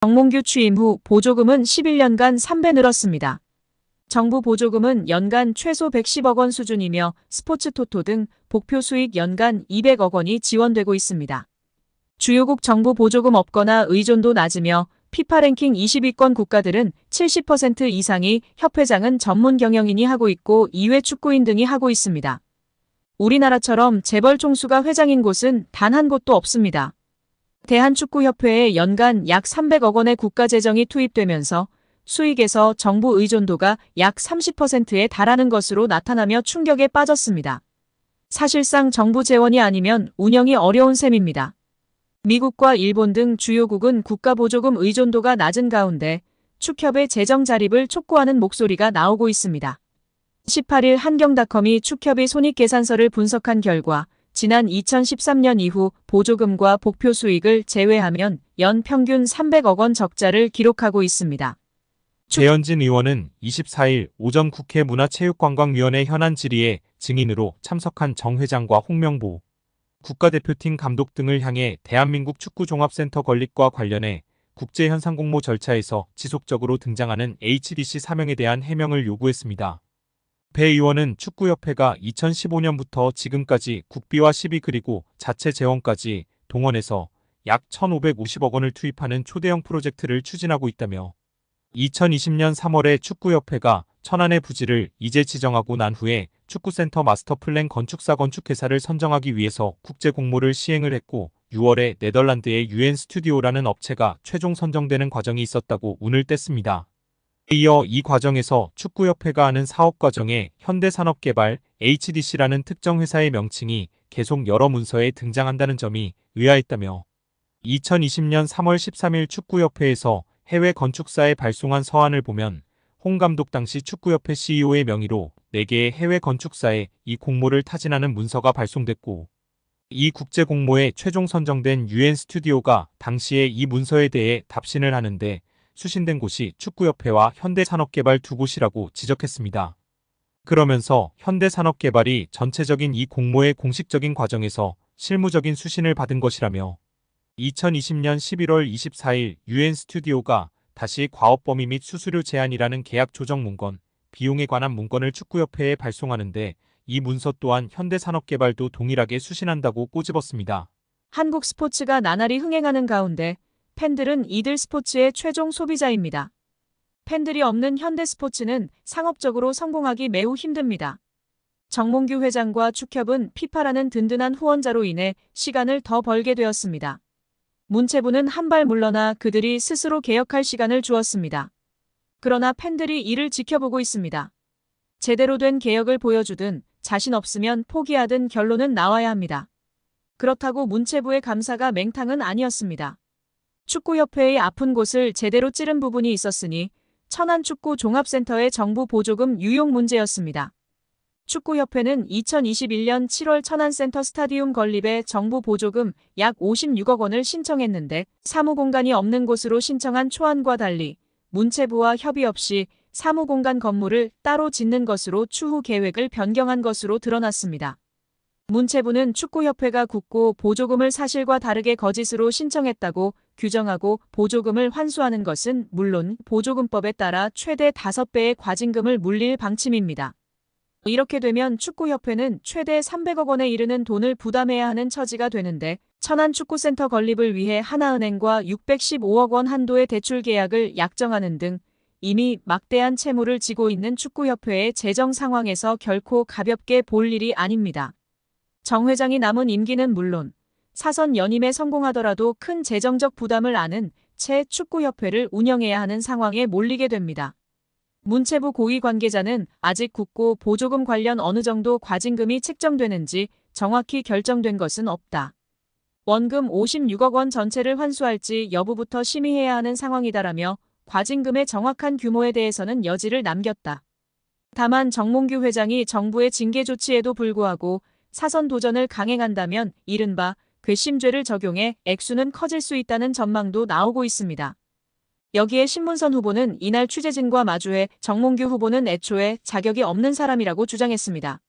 정몽규 취임 후 보조금은 11년간 3배 늘었습니다. 정부 보조금은 연간 최소 110억 원 수준이며 스포츠 토토 등 복표 수익 연간 200억 원이 지원되고 있습니다. 주요국 정부 보조금 없거나 의존도 낮으며 피파 랭킹 20위권 국가들은 70% 이상이 협회장은 전문 경영인이 하고 있고 이외 축구인 등이 하고 있습니다. 우리나라처럼 재벌 총수가 회장인 곳은 단 한 곳도 없습니다. 대한축구협회에 연간 약 300억 원의 국가재정이 투입되면서 수익에서 정부 의존도가 약 30%에 달하는 것으로 나타나며 충격에 빠졌습니다. 사실상 정부 재원이 아니면 운영이 어려운 셈입니다. 미국과 일본 등 주요국은 국가보조금 의존도가 낮은 가운데 축협의 재정 자립을 촉구하는 목소리가 나오고 있습니다. 18일 한경닷컴이 축협의 손익계산서를 분석한 결과 지난 2013년 이후 보조금과 복표 수익을 제외하면 연 평균 300억 원 적자를 기록하고 있습니다. 배현진 의원은 24일 오전 국회 문화체육관광위원회 현안 질의에 증인으로 참석한 정 회장과 홍명보 국가대표팀 감독 등을 향해 대한민국 축구종합센터 건립과 관련해 국제현상공모 절차에서 지속적으로 등장하는 HDC 사명에 대한 해명을 요구했습니다. 배 의원은 축구협회가 2015년부터 지금까지 국비와 시비 그리고 자체 재원까지 동원해서 약 1,550억 원을 투입하는 초대형 프로젝트를 추진하고 있다며 2020년 3월에 축구협회가 천안의 부지를 이제 지정하고 난 후에 축구센터 마스터플랜 건축사 건축회사를 선정하기 위해서 국제공모를 시행을 했고 6월에 네덜란드의 UN 스튜디오라는 업체가 최종 선정되는 과정이 있었다고 운을 뗐습니다. 이어 이 과정에서 축구협회가 하는 사업 과정에 현대산업개발 HDC라는 특정 회사의 명칭이 계속 여러 문서에 등장한다는 점이 의아했다며 2020년 3월 13일 축구협회에서 해외 건축사에 발송한 서한을 보면 홍 감독 당시 축구협회 CEO의 명의로 4개의 해외 건축사에 이 공모를 타진하는 문서가 발송됐고 이 국제공모에 최종 선정된 UN 스튜디오가 당시에 이 문서에 대해 답신을 하는데 수신된 곳이 축구협회와 현대산업개발 두 곳이라고 지적했습니다. 그러면서 현대산업개발이 전체적인 이 공모의 공식적인 과정에서 실무적인 수신을 받은 것이라며 2020년 11월 24일 UN 스튜디오가 다시 과업범위 및 수수료 제한이라는 계약 조정 문건, 비용에 관한 문건을 축구협회에 발송하는데 이 문서 또한 현대산업개발도 동일하게 수신한다고 꼬집었습니다. 한국 스포츠가 나날이 흥행하는 가운데 팬들은 이들 스포츠의 최종 소비자입니다. 팬들이 없는 현대 스포츠는 상업적으로 성공하기 매우 힘듭니다. 정몽규 회장과 축협은 피파라는 든든한 후원자로 인해 시간을 더 벌게 되었습니다. 문체부는 한 발 물러나 그들이 스스로 개혁할 시간을 주었습니다. 그러나 팬들이 이를 지켜보고 있습니다. 제대로 된 개혁을 보여주든 자신 없으면 포기하든 결론은 나와야 합니다. 그렇다고 문체부의 감사가 맹탕은 아니었습니다. 축구협회의 아픈 곳을 제대로 찌른 부분이 있었으니 천안축구종합센터의 정부 보조금 유용 문제였습니다. 축구협회는 2021년 7월 천안센터 스타디움 건립에 정부 보조금 약 56억 원을 신청했는데 사무공간이 없는 곳으로 신청한 초안과 달리 문체부와 협의 없이 사무공간 건물을 따로 짓는 것으로 추후 계획을 변경한 것으로 드러났습니다. 문체부는 축구협회가 굳고 보조금을 사실과 다르게 거짓으로 신청했다고 규정하고 보조금을 환수하는 것은 물론 보조금법에 따라 최대 5배의 과징금을 물릴 방침입니다. 이렇게 되면 축구협회는 최대 300억 원에 이르는 돈을 부담해야 하는 처지가 되는데 천안축구센터 건립을 위해 하나은행과 615억 원 한도의 대출 계약을 약정하는 등 이미 막대한 채무를 지고 있는 축구협회의 재정 상황에서 결코 가볍게 볼 일이 아닙니다. 정 회장이 남은 임기는 물론 사선 연임에 성공하더라도 큰 재정적 부담을 안은 채 축구협회를 운영해야 하는 상황에 몰리게 됩니다. 문체부 고위 관계자는 아직 굳고 보조금 관련 어느 정도 과징금이 책정되는지 정확히 결정된 것은 없다. 원금 56억 원 전체를 환수할지 여부부터 심의해야 하는 상황이다라며 과징금의 정확한 규모에 대해서는 여지를 남겼다. 다만 정몽규 회장이 정부의 징계 조치에도 불구하고 사선 도전을 강행한다면 이른바 괘씸죄를 적용해 액수는 커질 수 있다는 전망도 나오고 있습니다. 여기에 신문선 후보는 이날 취재진과 마주해 정몽규 후보는 애초에 자격이 없는 사람이라고 주장했습니다.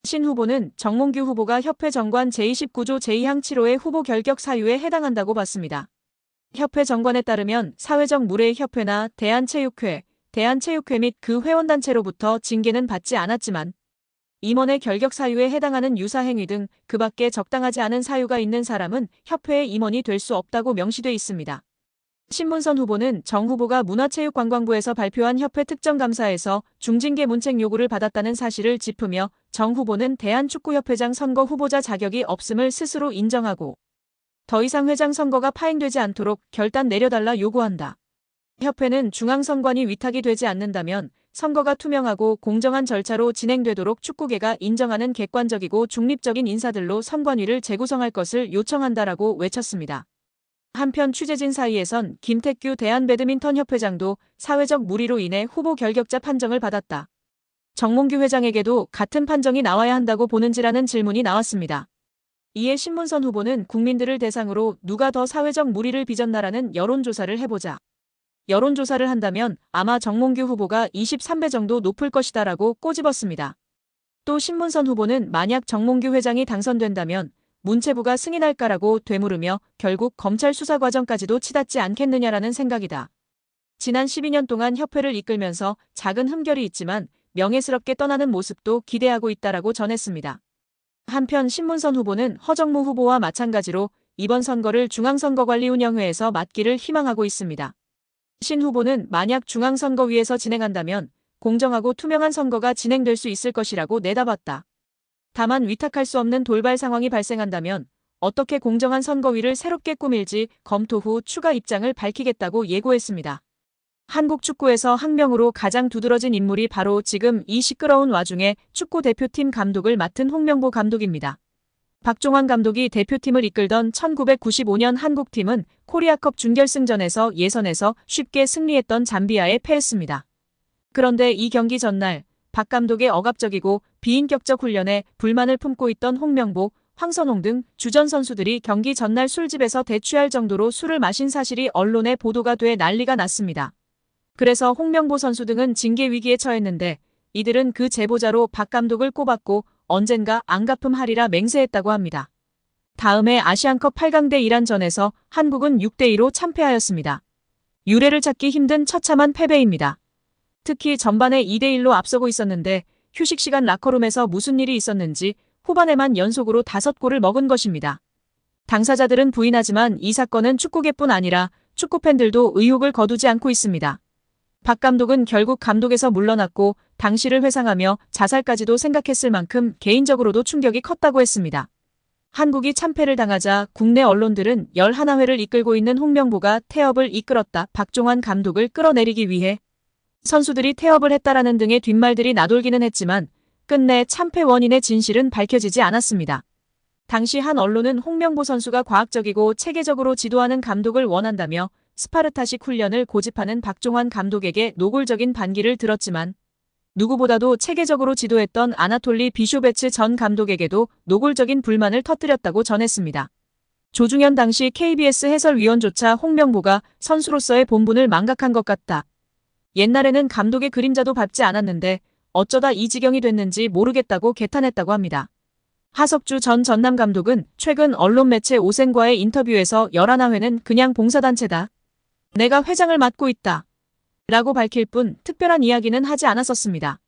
신 후보는 정몽규 후보가 협회 정관 제29조 제2항 7호의 후보 결격 사유에 해당한다고 봤습니다. 협회 정관에 따르면 사회적 무례협회나 대한체육회, 대한체육회 및 그 회원단체로부터 징계는 받지 않았지만 임원의 결격 사유에 해당하는 유사행위 등 그 밖에 적당하지 않은 사유가 있는 사람은 협회의 임원이 될 수 없다고 명시돼 있습니다. 신문선 후보는 정 후보가 문화체육관광부에서 발표한 협회 특정감사에서 중징계 문책 요구를 받았다는 사실을 짚으며 정 후보는 대한축구협회장 선거 후보자 자격이 없음을 스스로 인정하고 더 이상 회장 선거가 파행되지 않도록 결단 내려달라 요구한다. 협회는 중앙선관위 위탁이 되지 않는다면 선거가 투명하고 공정한 절차로 진행되도록 축구계가 인정하는 객관적이고 중립적인 인사들로 선관위를 재구성할 것을 요청한다라고 외쳤습니다. 한편 취재진 사이에선 김태규 대한배드민턴협회장도 사회적 무리로 인해 후보 결격자 판정을 받았다. 정몽규 회장에게도 같은 판정이 나와야 한다고 보는지라는 질문이 나왔습니다. 이에 신문선 후보는 국민들을 대상으로 누가 더 사회적 무리를 빚었나라는 여론조사를 해보자. 여론조사를 한다면 아마 정몽규 후보가 23배 정도 높을 것이다라고 꼬집었습니다. 또 신문선 후보는 만약 정몽규 회장이 당선된다면 문체부가 승인할까라고 되물으며 결국 검찰 수사 과정까지도 치닫지 않겠느냐라는 생각이다. 지난 12년 동안 협회를 이끌면서 작은 흠결이 있지만 명예스럽게 떠나는 모습도 기대하고 있다라고 전했습니다. 한편 신문선 후보는 허정무 후보와 마찬가지로 이번 선거를 중앙선거관리운영회에서 맡기를 희망하고 있습니다. 신 후보는 만약 중앙선거위에서 진행한다면 공정하고 투명한 선거가 진행될 수 있을 것이라고 내다봤다. 다만 위탁할 수 없는 돌발 상황이 발생한다면 어떻게 공정한 선거위를 새롭게 꾸밀지 검토 후 추가 입장을 밝히겠다고 예고했습니다. 한국 축구에서 학명으로 가장 두드러진 인물이 바로 지금 이 시끄러운 와중에 축구 대표팀 감독을 맡은 홍명보 감독입니다. 박종환 감독이 대표팀을 이끌던 1995년 한국팀은 코리아컵 준결승전에서 예선에서 쉽게 승리했던 잠비아에 패했습니다. 그런데 이 경기 전날 박 감독의 억압적이고 비인격적 훈련에 불만을 품고 있던 홍명보, 황선홍 등 주전 선수들이 경기 전날 술집에서 대취할 정도로 술을 마신 사실이 언론에 보도가 돼 난리가 났습니다. 그래서 홍명보 선수 등은 징계 위기에 처했는데 이들은 그 제보자로 박 감독을 꼽았고 언젠가 안 갚음하리라 맹세했다고 합니다. 다음해 아시안컵 8강대 이란전에서 한국은 6대2로 참패하였습니다. 유례를 찾기 힘든 처참한 패배입니다. 특히 전반에 2대1로 앞서고 있었는데 휴식 시간 라커룸에서 무슨 일이 있었는지 후반에만 연속으로 5골을 먹은 것입니다. 당사자들은 부인하지만 이 사건은 축구계뿐 아니라 축구팬들도 의혹을 거두지 않고 있습니다. 박 감독은 결국 감독에서 물러났고 당시를 회상하며 자살까지도 생각했을 만큼 개인적으로도 충격이 컸다고 했습니다. 한국이 참패를 당하자 국내 언론들은 11회를 이끌고 있는 홍명보가 태업을 이끌었다. 박종환 감독을 끌어내리기 위해 선수들이 태업을 했다라는 등의 뒷말들이 나돌기는 했지만 끝내 참패 원인의 진실은 밝혀지지 않았습니다. 당시 한 언론은 홍명보 선수가 과학적이고 체계적으로 지도하는 감독을 원한다며 스파르타식 훈련을 고집하는 박종환 감독에게 노골적인 반기를 들었지만 누구보다도 체계적으로 지도했던 아나톨리 비쇼베츠 전 감독에게도 노골적인 불만을 터뜨렸다고 전했습니다. 조중현 당시 KBS 해설위원조차 홍명보가 선수로서의 본분을 망각한 것 같다. 옛날에는 감독의 그림자도 밟지 않았는데 어쩌다 이 지경이 됐는지 모르겠다고 개탄했다고 합니다. 하석주 전 전남 감독은 최근 언론 매체 오센과의 인터뷰에서 11회는 그냥 봉사단체다. 내가 회장을 맡고 있다. 라고 밝힐 뿐 특별한 이야기는 하지 않았었습니다.